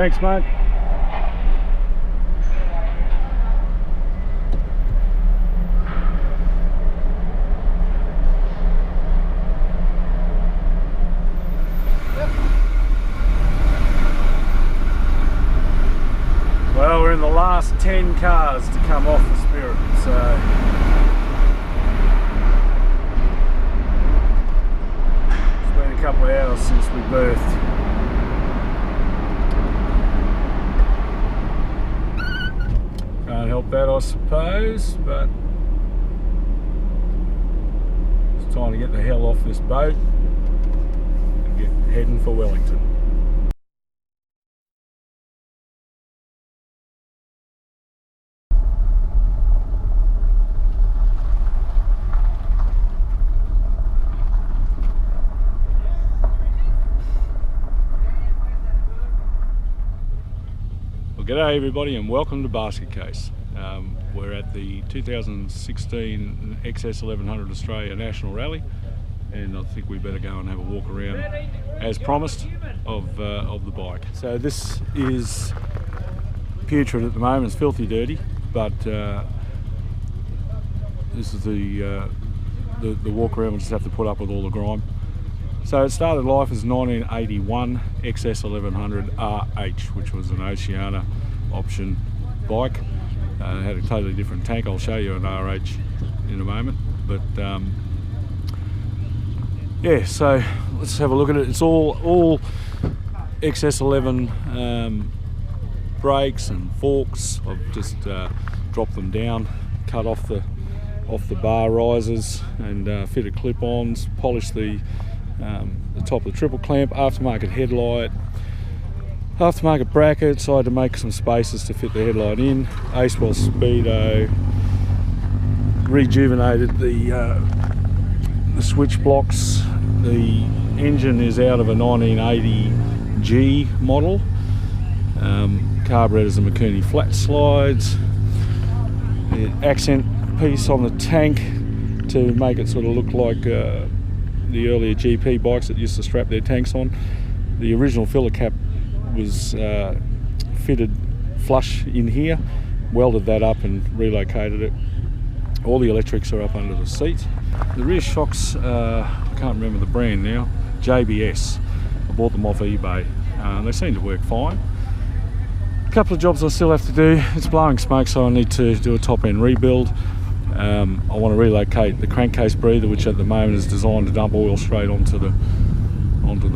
Thanks, mate. Well, we're in the last 10 cars to come off the Spirit, so it's been a couple of hours since we berthed. Can't help that, I suppose, but it's time to get the hell off this boat and get heading for Wellington. G'day everybody and welcome to Basket Case. We're at the 2016 XS1100 Australia National Rally, and I think we better go and have a walk around as promised of the bike. So this is putrid at the moment, it's filthy dirty, but this is the walk around. We'll just have to put up with all the grime. So it started life as 1981 XS1100 RH, which was an Oceana option bike. It had a totally different tank. I'll show you an RH in a moment. But yeah, so let's have a look at it. It's all XS11 brakes and forks. I've just dropped them down, cut off the bar risers, and fitted clip-ons, polished the top of the triple clamp, aftermarket headlight, aftermarket brackets. I had to make some spaces to fit the headlight in, Acewell Speedo, rejuvenated the switch blocks. The engine is out of a 1980G model. Carburetors and Mikuni flat slides. The accent piece on the tank to make it sort of look like the earlier GP bikes that used to strap their tanks on. The original filler cap was fitted flush in here, welded that up and relocated it. All the electrics are up under the seat. The rear shocks, I can't remember the brand now, JBS. I bought them off eBay. They seem to work fine. A couple of jobs I still have to do. It's blowing smoke, so I need to do a top end rebuild. I want to relocate the crankcase breather, which at the moment is designed to dump oil straight onto the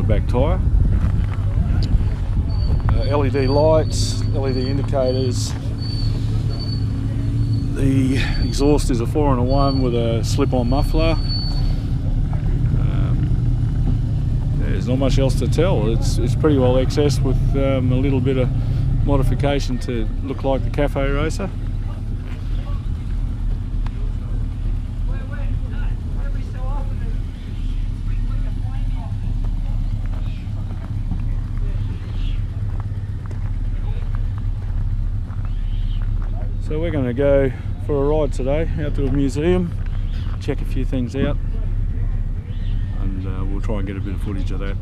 back tyre. LED lights, LED indicators. The exhaust is a 4-in-1 with a slip-on muffler. There's not much else to tell. It's pretty well XS with a little bit of modification to look like the Cafe Racer. So we're going to go for a ride today out to a museum, check a few things out, and we'll try and get a bit of footage of that.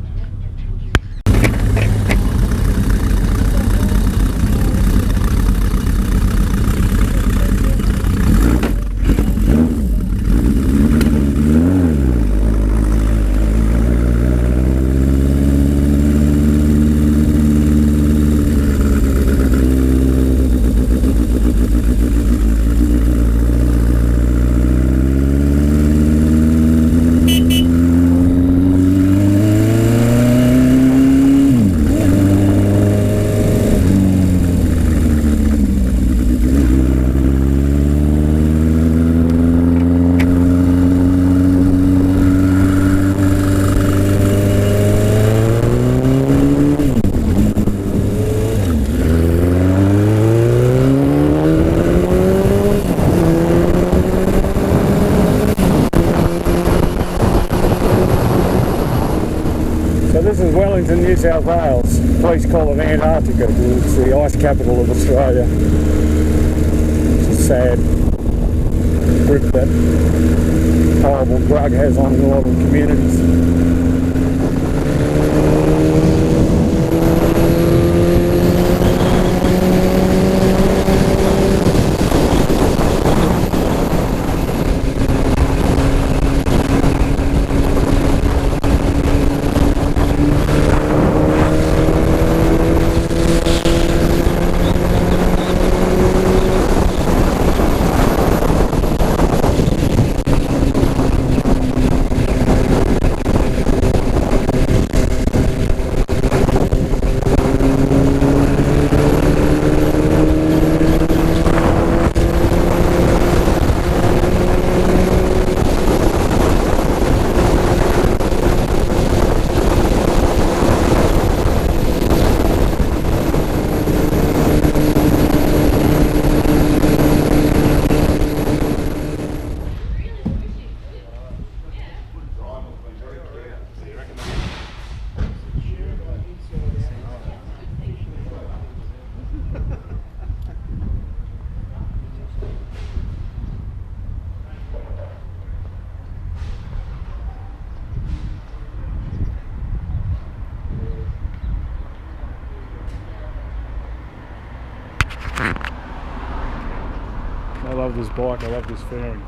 This is Wellington, New South Wales. Please call it Antarctica because it's the ice capital of Australia. It's a sad grip that horrible drug has on a lot of communities. I love this bike, I love this fairing.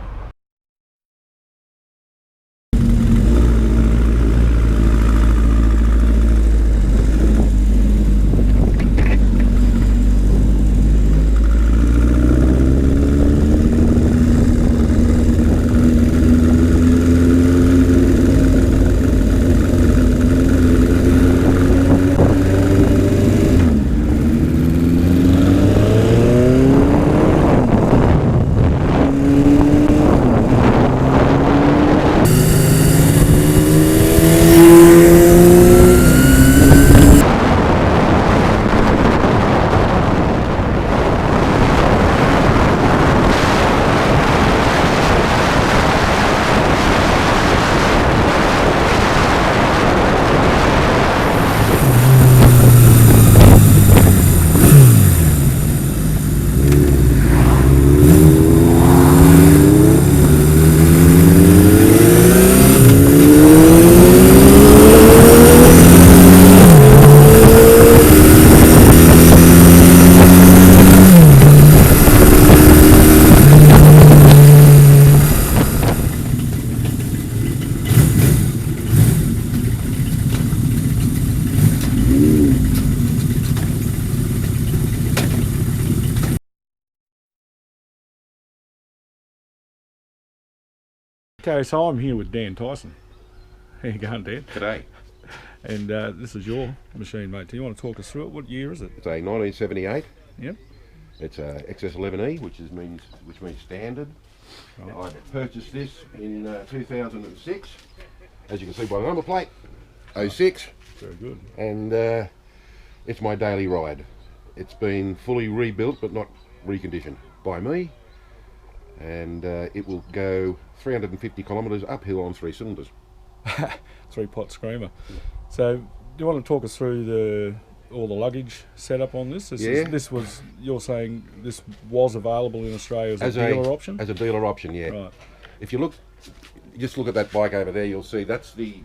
Okay, so I'm here with Dan Tyson. How you going, Dan? Today. And this is your machine, mate. Do you want to talk us through it? What year is it? It's a 1978. Yep. It's a XS1100, which means standard. Right. I purchased this in 2006. As you can see by the number plate, 06. Very good. And it's my daily ride. It's been fully rebuilt but not reconditioned by me. And it will go 350 kilometres uphill on 3 cylinders. 3-pot screamer. So, do you want to talk us through all the luggage setup on this? This was, you're saying this was available in Australia as a dealer option? As a dealer option, yeah. Right. If you just look at that bike over there, you'll see that's the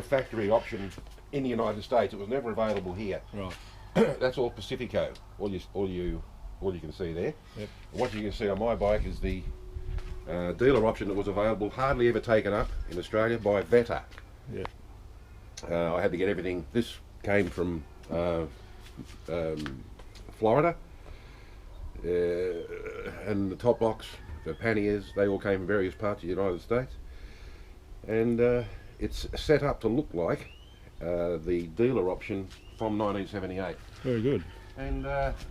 factory option in the United States. It was never available here. Right. That's all Pacifico. All you can see there. Yep. And what you can see on my bike is the dealer option that was available, hardly ever taken up in Australia by Veta. Yeah. I had to get everything. This came from Florida, and the top box, the panniers, they all came from various parts of the United States, and it's set up to look like the dealer option from 1978. Very good. And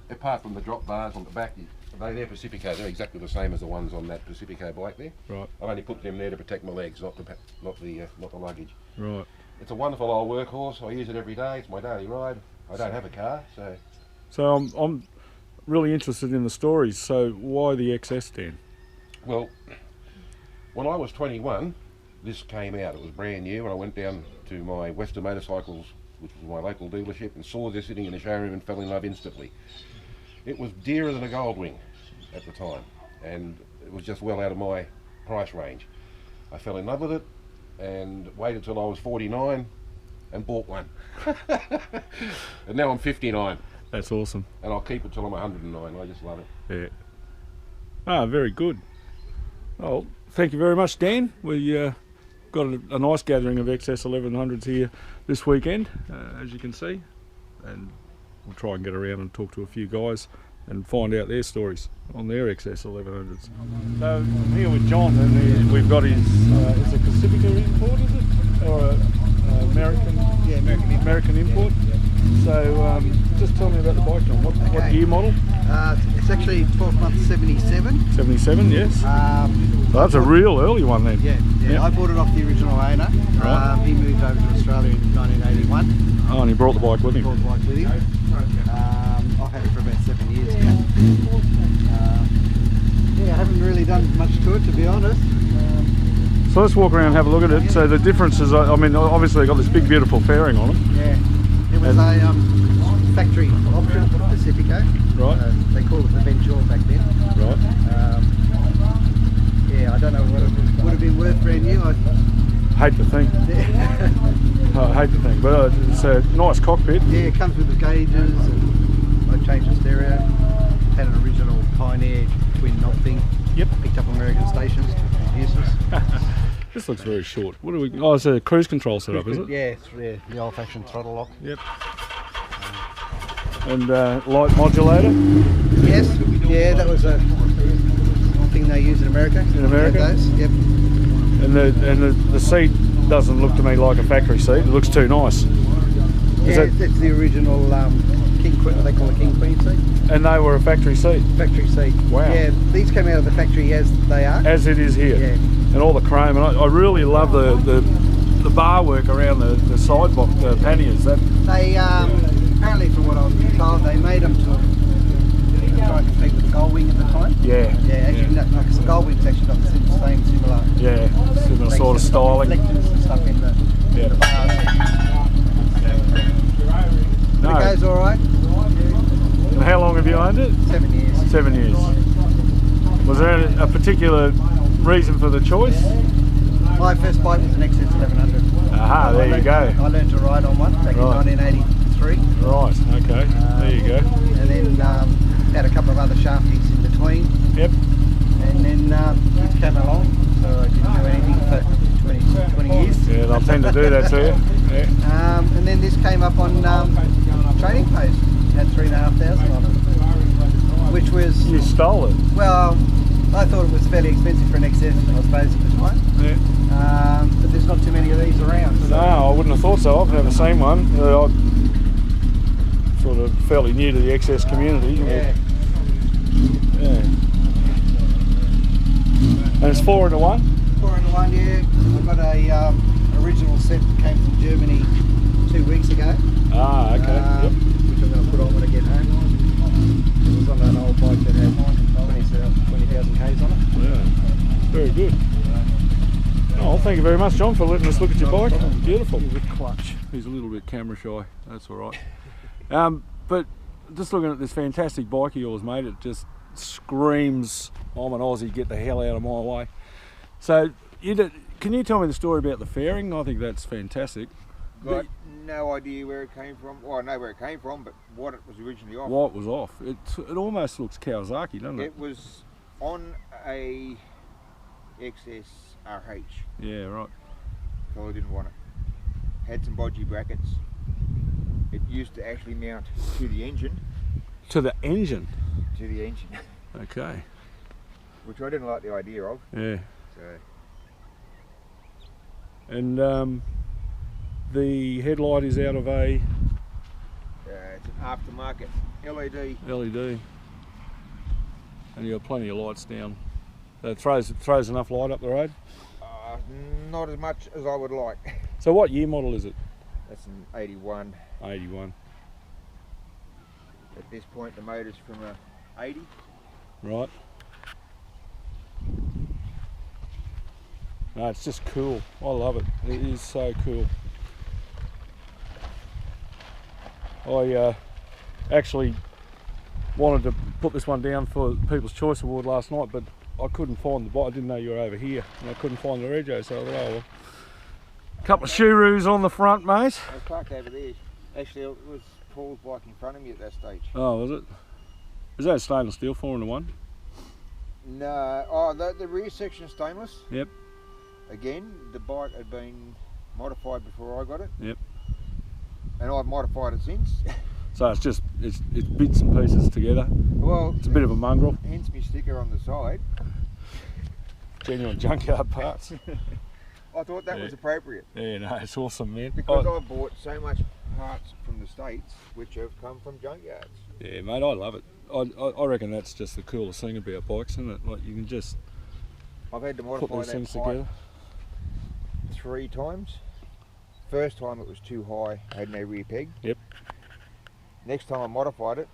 apart from the drop bars on the back, they're Pacifico. They're exactly the same as the ones on that Pacifico bike there. Right. I've only put them there to protect my legs, not the luggage. Right. It's a wonderful old workhorse. I use it every day. It's my daily ride. I don't have a car, so. So I'm really interested in the stories. So why the XS, Dan? Well, when I was 21, this came out. It was brand new, and I went down to my Western Motorcycles, which was my local dealership, and saw this sitting in the showroom and fell in love instantly. It was dearer than a Goldwing at the time, and it was just well out of my price range. I fell in love with it and waited till I was 49 and bought one. And now I'm 59. That's awesome. And I'll keep it till I'm 109. I just love it. Yeah. Ah, very good. Well, thank you very much, Dan. We got a nice gathering of XS1100s here this weekend, as you can see, and we'll try and get around and talk to a few guys and find out their stories on their XS1100s. So I'm here with John, and we've got his, is it Pacifica import, is it? Or American? Yeah, American import. Yeah. So just tell me about the bike, John. What year model? It's actually 12 months 77. 77, yes. Well, that's a real early one then. Yeah. Yep. I bought it off the original owner. Right. He moved over to Australia in 1981. Oh, and he brought the bike with him. Brought the bike with him. I've had it for about 7 years now. Yeah, I haven't really done much to it, to be honest. So let's walk around and have a look at it. So the difference is, I mean, obviously they've got this big beautiful fairing on it. Yeah, it was a factory option for Pacifico. Right. They called it the Venture back then. Right. Yeah, I don't know what it would have been worth brand new. Hate to think. I hate the thing, but it's a nice cockpit. Yeah, it comes with the gauges, and I changed the stereo. Had an original Pioneer twin knob thing. Yep. Picked up American stations to produce this. This looks very short. What do we? Oh, it's a cruise control setup, is it? Yeah, it's the old-fashioned throttle lock. Yep. And light modulator. Yes. Yeah, that was a thing they use in America. In America? Those. Yep. And the seat doesn't look to me like a factory seat. It looks too nice. Yeah, it's the original King Queen, what they call a King Queen seat. And they were a factory seat. Factory seat. Wow. Yeah, these came out of the factory as they are. As it is here. Yeah. And all the chrome. And I really love the bar work around the side box, the panniers. That They apparently, from what I was told, they made them to try and compete with the Goldwing at the time. yeah. Yeah, actually, no, because the Goldwing's actually got the same similar. Yeah. Similar sort of styling. Reflectors and stuff in the bars. No. It goes all right. And how long have you owned it? 7 years. 7 years. Was there a particular reason for the choice? My first bike was an XS1100. Aha, there you go. I learned to ride on one back in 1983. Right, okay, there you go. And then had a couple of other shafties in between. Yep. And then kids came along, so I didn't do anything for 20 years. Yeah, they'll tend to do that to you. Yeah. And then this came up on Trading Post. It had 3,500 on it, which was, You stole it. well, I thought it was fairly expensive for an XS, I suppose, at the time. Yeah. But there's not too many of these around. So. No, I wouldn't have thought so. I've never seen one. I'm sort of fairly new to the XS community. Yeah. Yeah. And it's 4-in-1? 4-in-1, yeah. I got a original set that came from Germany 2 weeks ago. Ah, okay. Yep. Which I'm going to put on when I get home. It was on an old bike that had 20,000 Ks on it. Yeah. Very good. Oh, thank you very much, John, for letting us look at your bike. Beautiful. With clutch. He's a little bit camera shy. That's all right. But just looking at this fantastic bike of yours, mate, it just screams, I'm an Aussie, get the hell out of my way. So, can you tell me the story about the fairing? I think that's fantastic. Got no idea where it came from. Well, I know where it came from, but what it was originally off. What was off? It almost looks Kawasaki, doesn't it? It was on a XS1100. Yeah, right. Fella didn't want it. Had some bodgy brackets. It used to actually mount to the engine. To the engine? To the engine. Okay. Which I didn't like the idea of. Yeah. So. And the headlight is out of a It's an aftermarket LED. LED, and you got plenty of lights down. It throws enough light up the road. Not as much as I would like. So what year model is it? That's an 81. 81. At this point, the motor's from a 80. Right. No, it's just cool. I love it. It is so cool. I actually wanted to put this one down for People's Choice Award last night, but I couldn't find the bike. I didn't know you were over here, and I couldn't find the rego, so I thought, oh well. A couple of shoeroos on the front, mate. I was parked over there. Actually, it was Paul's bike in front of me at that stage. Oh, was it? Is that stainless steel 4-in-1? No, oh, the rear section stainless. Yep. Again, the bike had been modified before I got it. Yep. And I've modified it since. So it's bits and pieces together. Well, It's a bit of a mongrel. hence my sticker on the side. Genuine junkyard parts. I thought that Yeah. was appropriate Yeah, no, it's awesome, man. because I've bought so much parts from the States which have come from junkyards. Yeah, mate, I love it. I reckon that's just the coolest thing about bikes, isn't it? Like you can just I've had to put modify these that things pipe together. 3 times. First time it was too high, I had no rear peg. Yep. Next time I modified it,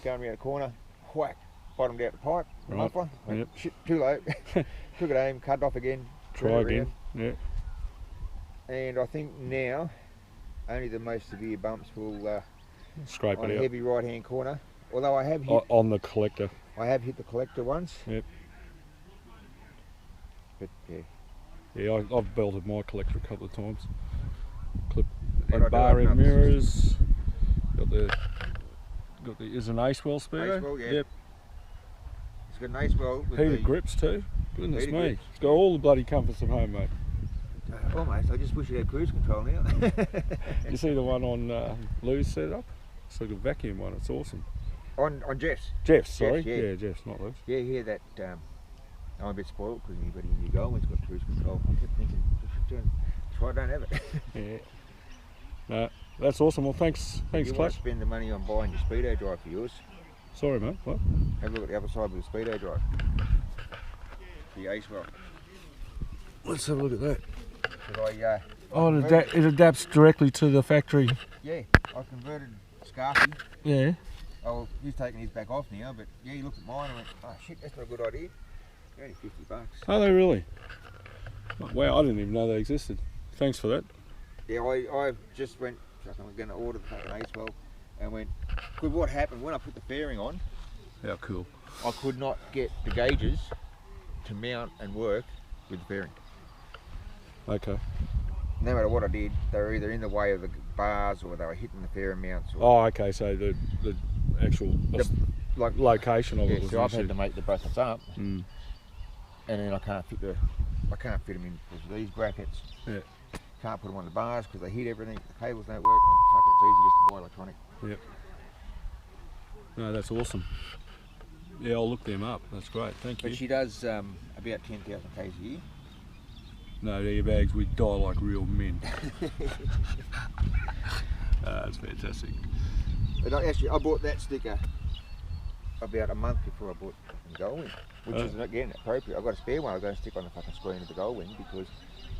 going around a corner, whack, bottomed out the pipe, the Right. muffler. Went, Yep. shit, too low. Took it home, cut it off again. Try turned it again. Yeah. around. And I think now, only the most severe bumps will Scrape on a it out. heavy right hand corner. Although I have hit, On the collector. I have hit the collector once. Yep. But yeah, Yeah, I've belted my collector a couple of times. like bar end mirrors. Got the is an ace well speedo. Ace well, yeah. Yep. It's got an ace well. With Heated the, grips too. Goodness heated me. grips. It's got all the bloody comforts of home, mate. Almost. I just wish it had cruise control now. You see the one on Lou's setup? It's like a vacuum one. It's awesome. on Jeff's. Jeff's, sorry. Jeff's, yeah. Jeff's, not Lou's. Yeah, yeah, that. I'm a bit spoiled because anybody in New Goldwyn's got cruise control. I kept thinking, that's why I don't have it. Yeah. No, that's awesome. Well, thanks, You want Clutch. to spend the money on buying your speedo drive for yours? Sorry, mate. What? Have a look at the other side with the speedo drive. The ace well. Let's have a look at that. I, Oh, it adapts directly to the factory. yeah, I converted Scarfy. Yeah. Oh, he's taking his back off now, but yeah, he looked at mine and went, oh shit, that's not a good idea. Only $50. Are they really? Wow, I didn't even know they existed. Thanks for that. Yeah, I just went, I'm going to order the fucking ace well, and went, good, what happened when I put the fairing on, How cool. I could not get the gauges to mount and work with the fairing. Okay. No matter what I did, they were either in the way of the bars or they were hitting the fairing mounts. Or, Oh, okay. So the actual like, location of yeah, it was so I've an had issue. to make the brackets up, Mm. and then I can't fit them in with these brackets. Yeah. Can't put them on the bars because they hit everything. The cables don't work. Fuck, it's easy just to buy electronic. Yep. No, that's awesome. Yeah, I'll look them up. That's great. Thank But you. she does about 10,000 k's a year. No airbags. We die like real men. That's fantastic. But I bought that sticker about a month before I bought the Goldwyn, which is again appropriate. I've got a spare one. I'm going to stick on the fucking screen of the Goldwyn because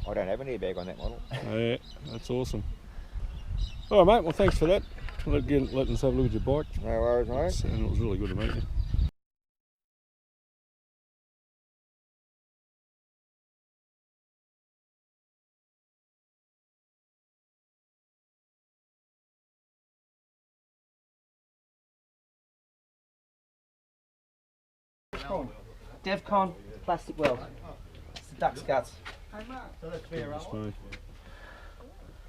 I don't have an airbag on that model. Yeah, that's awesome. All right, mate. Well, thanks for that. Letting us have a look at your bike. No worries, mate. And it was really good to meet you. DevCon plastic weld. It's the duck's guts. Goodness me.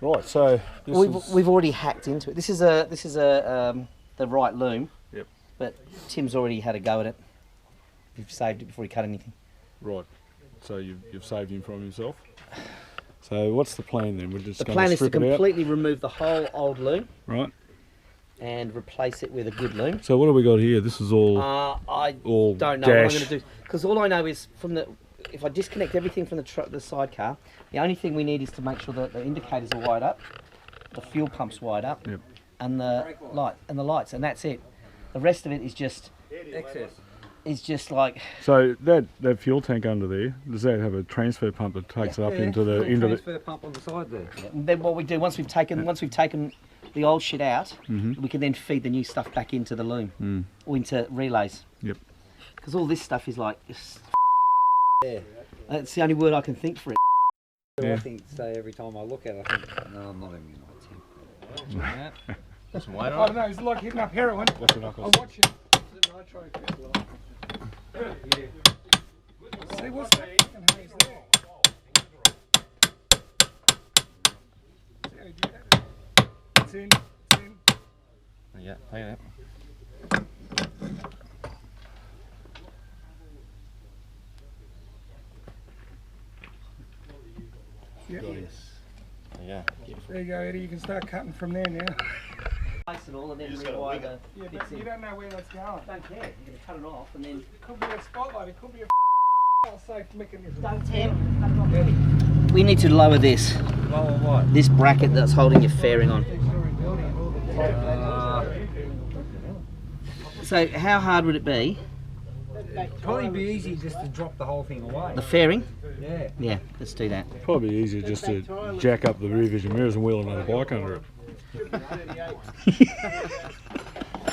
Right, so this We've already hacked into it. This is the right loom. Yep. But Tim's already had a go at it. We've saved it before he cut anything. Right. So you've saved him from himself. So what's the plan then? We're just The going plan to is to strip it out, completely remove the whole old loom right? and replace it with a good loom. So what have we got here? This is all I all don't know what I'm dash. going to do because all I know is if I disconnect everything from the sidecar, the only thing we need is to make sure that the indicators are wired up, the fuel pump's wired up, Yep. and the lights, and that's it. The rest of it is just Excess. is just like So that fuel tank under there, does that have a transfer pump that takes it up into the transfer pump on the side there. and then what we do once we've taken the old shit out, we can then feed the new stuff back into the loom or into relays. Yep. Because all this stuff is like, that's the only word I can think for it. Yeah. I think, say, every time I look at it, I think, no, I'm not even going to attempt that. I don't know, it's like hitting up heroin. What's the knuckles? I'm watching. See what's that fucking haze there? See how you do that? It's in, it's in. Yeah, pay that. Yeah. Yeah. There you go, Eddie, you can start cutting from there now. Place it all and then rewire the Yeah, bits but you in. don't know where that's going. Don't care, you're going to cut it off and then... It could be a spotlight, it could be a safe mechanism. Don't tear, cut it off. We need to lower this. Lower what? This bracket that's holding your fairing on. So how hard would it be? Probably be easy just to drop the whole thing away. The fairing? Yeah. Yeah, let's do that. Probably easier just to jack up the rear vision mirrors and wheel another bike under it.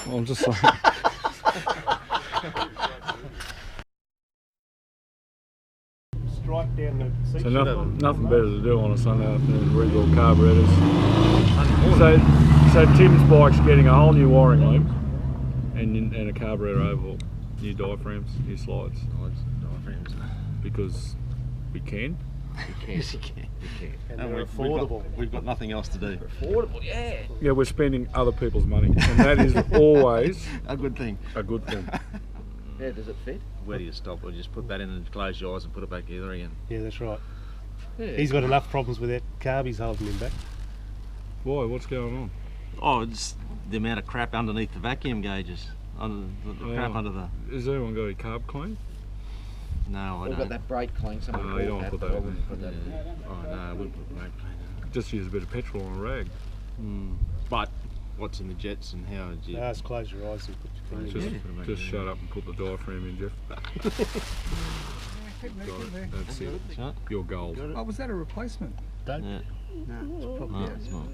Well, I'm just saying. Strike down the seat. So nothing better to do on a Sunday afternoon than rebuild carburetors. So Tim's bike's getting a whole new wiring loom and a carburetor overhaul, new diaphragms, new slides. Because we can. Yes, you can. And we're affordable. We've got nothing else to do. Affordable, yeah. Yeah, we're spending other people's money, and that is always A good thing. a good thing. Yeah, does it fit? Where do you stop? Or just put that in and close your eyes and put it back together again. Yeah, that's right. Yeah. He's got enough problems with that carb, he's holding him back. Why? What's going on? Oh, it's the amount of crap underneath the vacuum gauges. The crap under the... Has anyone got a carb clean? No, I We've don't. got that brake clean. Someone No, you don't bought put but that I in wouldn't put that in. Oh no, I wouldn't put brake cleaner. Just use a bit of petrol on a rag. But what's in the jets and how did you... Just close your eyes and put your Just, finger in. just shut up and put the diaphragm in, Jeff. That's it. Shut. You're gold. Oh, was that a replacement? Don't. Yeah. No, it's probably No, it's not.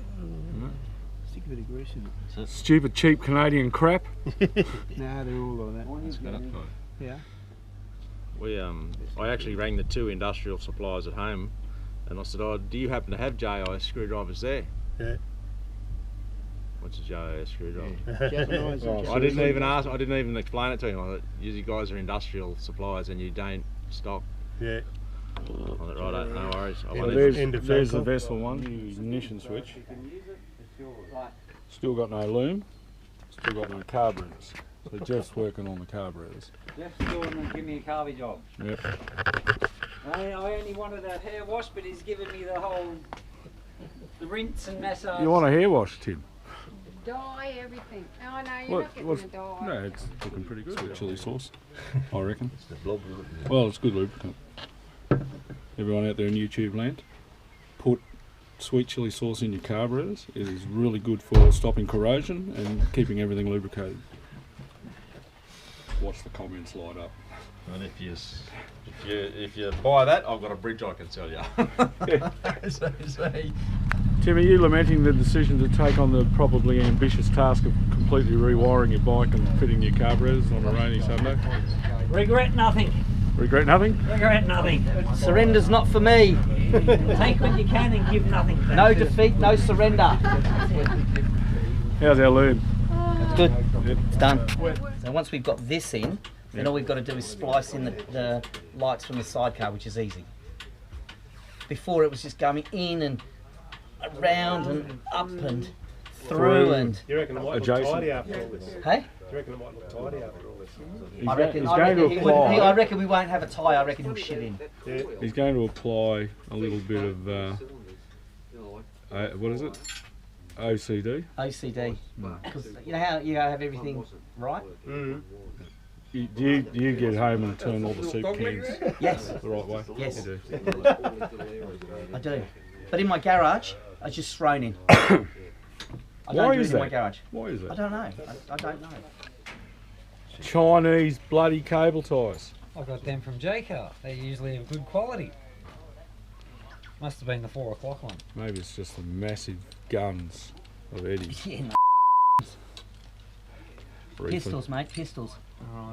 stick a bit of grease in it. Stupid, cheap Canadian crap. No, they're all like that. That's got it. Yeah. We I actually rang the 2 industrial suppliers at home, and I said, "Oh, do you happen to have JIS screwdrivers there?" Yeah. What's a JIS screwdriver? Oh, I didn't even ask. I didn't even explain it to him. I thought, you guys are industrial suppliers and you don't stock. Yeah. I thought, right, no worries. I Yeah, won't There's, End of there's the vehicle. vessel one, ignition switch. Still got no loom, still got no carburetors. So Jeff's working on the carburetors. Jeff's doing give me a carby job. Yep. I only wanted a hair wash, but he's giving me the rinse and massage. You want a hair wash, Tim? Dye everything. Oh no, you're not getting a dye. No, it's looking pretty good. Sweet chili sauce, I reckon. Well, it's good lubricant. Everyone out there in YouTube land, put sweet chili sauce in your carburetors. It is really good for stopping corrosion and keeping everything lubricated. Watch the comments light up. And if you buy that, I've got a bridge I can sell you. Tim, are you lamenting the decision to take on the probably ambitious task of completely rewiring your bike and fitting your carburetors on a rainy Sunday? Regret nothing. Regret nothing? Regret nothing. Surrender's not for me. Take what you can and give nothing. No defeat, no surrender. How's our loom? It's good. It's done. So once we've got this in, then all we've got to do is splice in the lights from the sidecar, which is easy. Before it was just going in and around and up and through and... You reckon it might look Adjacent. tidy after all this? Hey? You reckon it might look tidy after all this? I reckon, he's I going reckon, to he wouldn't- apply. I reckon we won't have a tie, I reckon he'll shit in. Yeah. He's going to apply a little bit of what is it? OCD. OCD. Because you know how you have everything right? Mm. Do you get home and turn all the soup cans Yes, the right way? Yes. You do. I do. But in my garage, I just thrown in. I don't Why do is it in my that? garage. Why is I that? don't know. I don't know. Chinese bloody cable ties. I got them from J-Car. They usually have good quality. Must have been the 4 o'clock one. Maybe it's just the massive guns of Eddie. Yeah, no. Reefing, Pistols, mate, pistols.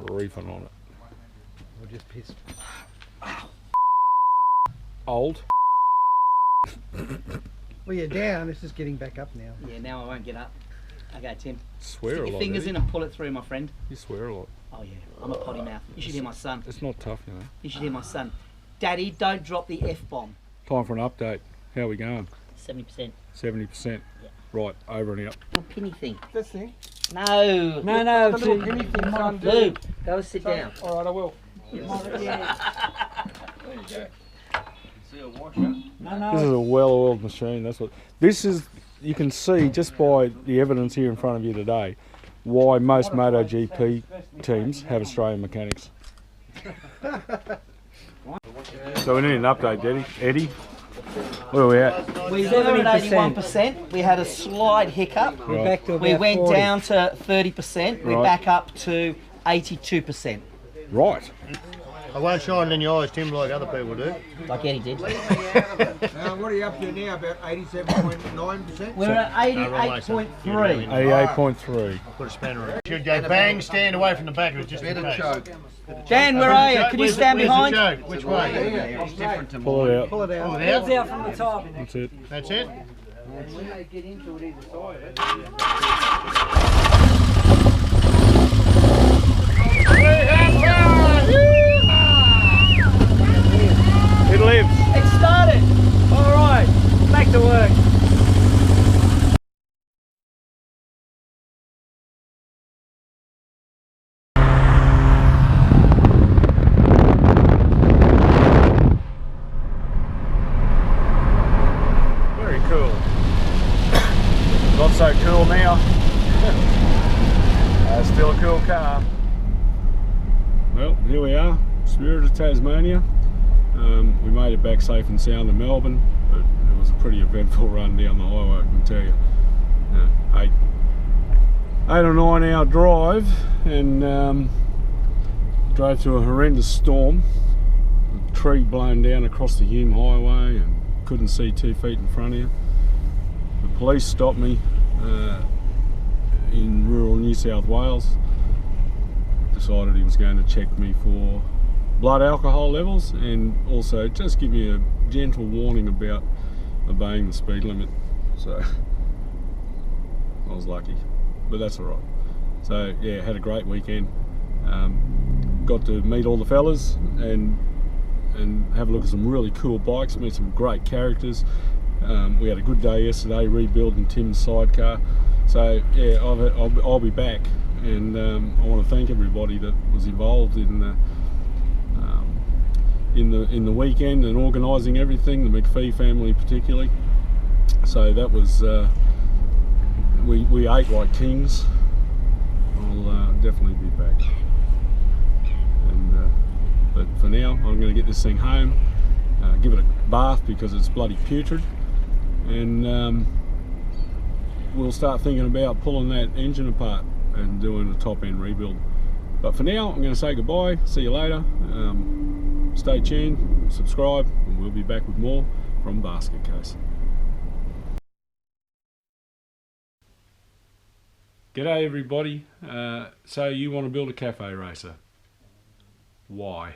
reefing on it. Or just pissed. Old. Well, you're down. It's just getting back up now. Yeah, now I won't get up. Okay, Tim. Swear Stick a your lot. fingers Eddie. in and pull it through, my friend. You swear a lot. Oh yeah, I'm a potty mouth. You should hear my son. It's not tough, you know. You should hear my son. Daddy, don't drop the F-bomb. Time for an update. How are we going? 70%. 70%. Right, over and out. Little penny thing. This thing? No. No, The little penny thing might do. Lube, go sit down. All right, I will. This is a well-oiled machine. That's what. This is. You can see just by the evidence here in front of you today, why most MotoGP teams have Australian mechanics. So we need an update, Eddie. Where are we at? We were at 81%. We had a slight hiccup. Right. Back to We about went 40. down to 30%. We're Right. back up to 82%. Right. I won't shine in your eyes, Tim, like other people do. Like Eddie did. What are you up to now? About 87.9%? We're at 88.3. 88.3. Put a spanner in it. Should go bang, stand away from the back of it just in Better case. choke. Dan, where are you? Can you stand Where's behind? the choke? Which way? It's different to Pull it out. Pull it out. Hands out from the top. That's it. That's it? When they get into it either side. It lives. It started. All right. Not so cool now. Still a cool car. Well, here we are, Spirit of Tasmania. We made it back safe and sound to Melbourne, but it was a pretty eventful run down the highway, I can tell you. 8 or 9 hour drive, and drove through a horrendous storm. A tree blown down across the Hume Highway and couldn't see 2 feet in front of you. The police stopped me in rural New South Wales. Decided he was going to check me for blood alcohol levels and also just give me a gentle warning about obeying the speed limit. So I was lucky, but that's alright. So yeah, had a great weekend. Got to meet all the fellas and have a look at some really cool bikes, meet some great characters. We had a good day yesterday rebuilding Tim's sidecar. So yeah, I'll be back, and I want to thank everybody that was involved in the weekend and organising everything, the McPhee family particularly. So that was we ate like kings. I'll definitely be back. But for now, I'm going to get this thing home, give it a bath because it's bloody putrid, and we'll start thinking about pulling that engine apart and doing a top end rebuild. But for now, I'm going to say goodbye. See you later. Stay tuned, subscribe, and we'll be back with more from Basket Case. G'day everybody. So you want to build a cafe racer? Why?